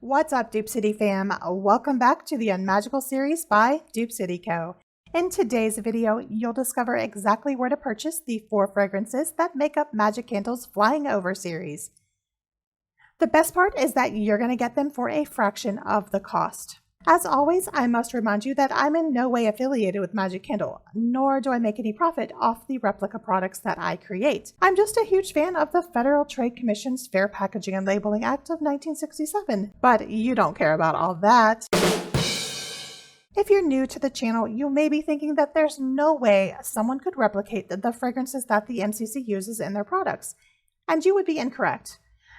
What's up, Dupe City fam? Welcome back to the Unmagical series by Dupe City Co. In today's video, you'll discover exactly where to purchase the 4 fragrances that make up Magic Candle's Flying Over series. The best part is that you're going to get them for a fraction of the cost. As always, I must remind you that I'm in no way affiliated with Magic Candle, nor do I make any profit off the replica products that I create. I'm just a huge fan of the Federal Trade Commission's Fair Packaging and Labeling Act of 1967, but you don't care about all that. If you're new to the channel, you may be thinking that there's no way someone could replicate the fragrances that the MCC uses in their products, and you would be incorrect.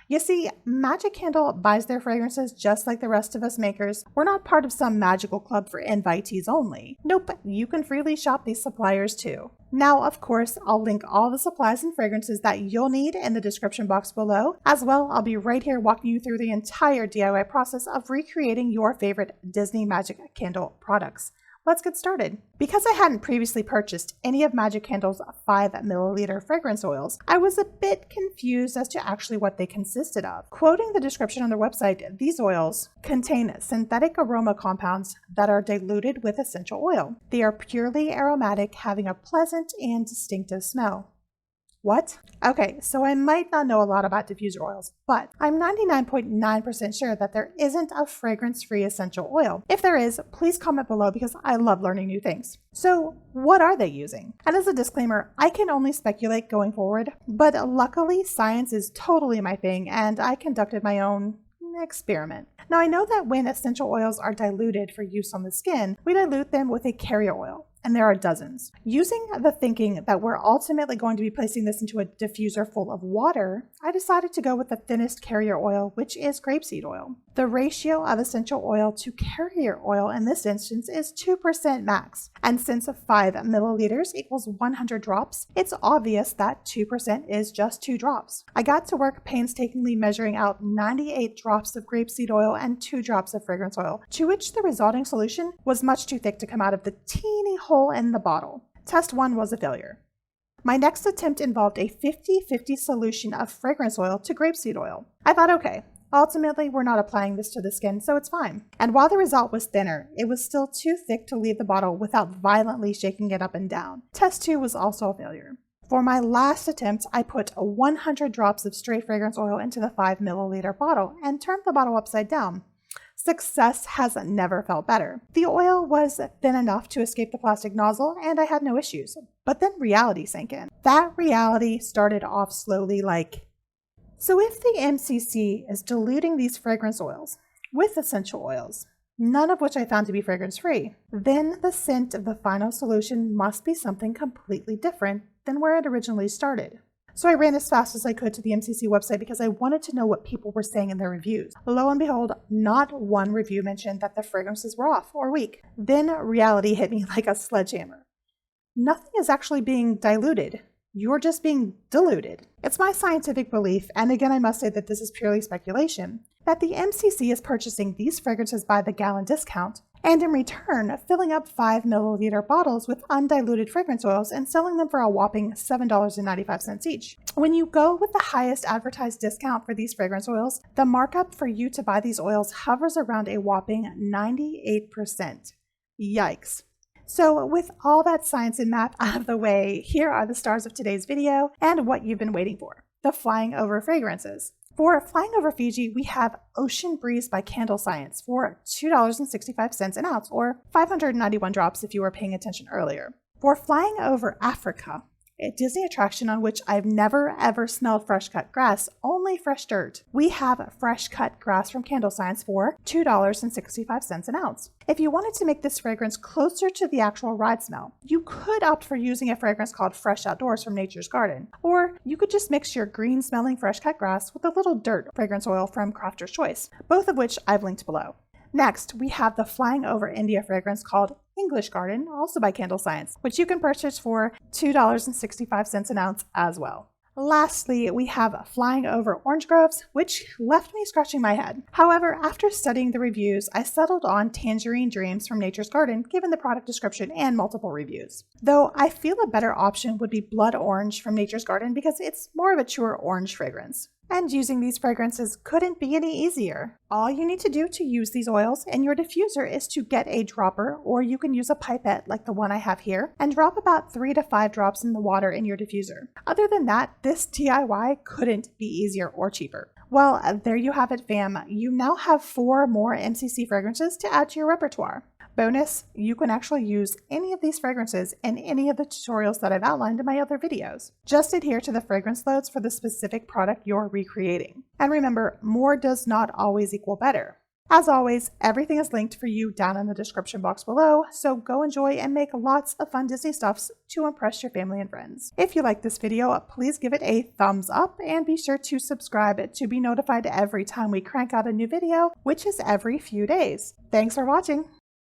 You see, Magic Candle buys their fragrances just like the rest of us makers. We're not part of some magical club for invitees only. Nope, you can freely shop these suppliers too. Now, of course, I'll link all the supplies and fragrances that you'll need in the description box below. As well, I'll be right here walking you through the entire DIY process of recreating your favorite Disney Magic Candle products. Let's get started. Because I hadn't previously purchased any of Magic Candle's 5 milliliter fragrance oils, I was a bit confused as to actually what they consisted of. Quoting the description on their website, these oils contain synthetic aroma compounds that are diluted with essential oil. They are purely aromatic, having a pleasant and distinctive smell. What? Okay, so I might not know a lot about diffuser oils, but I'm 99.9% sure that there isn't a fragrance-free essential oil. If there is, please comment below because I love learning new things. So what are they using? And as a disclaimer, I can only speculate going forward, but luckily science is totally my thing and I conducted my own experiment. Now I know that when essential oils are diluted for use on the skin, we dilute them with a carrier oil. And there are dozens. Using the thinking that we're ultimately going to be placing this into a diffuser full of water, I decided to go with the thinnest carrier oil, which is grapeseed oil. The ratio of essential oil to carrier oil in this instance is 2% max. And since 5 milliliters equals 100 drops, it's obvious that 2% is just 2 drops. I got to work painstakingly measuring out 98 drops of grapeseed oil and 2 drops of fragrance oil, to which the resulting solution was much too thick to come out of the teeny hole in the bottle. Test 1 was a failure. My next attempt involved a 50-50 solution of fragrance oil to grapeseed oil. I thought, okay, ultimately we're not applying this to the skin, so it's fine. And while the result was thinner, it was still too thick to leave the bottle without violently shaking it up and down. Test 2 was also a failure. For my last attempt, I put 100 drops of straight fragrance oil into the 5 milliliter bottle and turned the bottle upside down. Success has never felt better. The oil was thin enough to escape the plastic nozzle and I had no issues. But then reality sank in. That reality started off slowly like, so if the MCC is diluting these fragrance oils with essential oils, none of which I found to be fragrance-free, then the scent of the final solution must be something completely different than where it originally started. So I ran as fast as I could to the MCC website because I wanted to know what people were saying in their reviews. Lo and behold, not one review mentioned that the fragrances were off or weak. Then reality hit me like a sledgehammer. Nothing is actually being diluted. You're just being diluted. It's my scientific belief, and again I must say that this is purely speculation, that the MCC is purchasing these fragrances by the gallon discount, and in return filling up 5 milliliter bottles with undiluted fragrance oils and selling them for a whopping $7.95 each. When you go with the highest advertised discount for these fragrance oils, the markup for you to buy these oils hovers around a whopping 98%. Yikes. So with all that science and math out of the way, here are the stars of today's video and what you've been waiting for, the Flying Over fragrances. For Flying Over Fiji, we have Ocean Breeze by Candle Science for $2.65 an ounce, or 591 drops if you were paying attention earlier. For Flying Over Africa, a Disney attraction on which I've never ever smelled fresh cut grass, only fresh dirt, we have fresh cut grass from Candle Science for $2.65 an ounce. If you wanted to make this fragrance closer to the actual ride smell, you could opt for using a fragrance called Fresh Outdoors from Nature's Garden, or you could just mix your green smelling fresh cut grass with a little dirt fragrance oil from Crafter's Choice, both of which I've linked below. Next, we have the Flying Over India fragrance called English Garden, also by Candle Science, which you can purchase for $2.65 an ounce as well. Lastly, we have Flying Over Orange Groves, which left me scratching my head. However, after studying the reviews, I settled on Tangerine Dreams from Nature's Garden, given the product description and multiple reviews. Though I feel a better option would be Blood Orange from Nature's Garden because it's more of a truer orange fragrance. And using these fragrances couldn't be any easier. All you need to do to use these oils in your diffuser is to get a dropper, or you can use a pipette like the one I have here, and drop about 3 to 5 drops in the water in your diffuser. Other than that, this DIY couldn't be easier or cheaper. Well, there you have it, fam. You now have 4 more MCC fragrances to add to your repertoire. Bonus, you can actually use any of these fragrances in any of the tutorials that I've outlined in my other videos. Just adhere to the fragrance loads for the specific product you're recreating. And remember, more does not always equal better. As always, everything is linked for you down in the description box below, so go enjoy and make lots of fun Disney stuffs to impress your family and friends. If you like this video, please give it a thumbs up and be sure to subscribe to be notified every time we crank out a new video, which is every few days. Thanks for watching!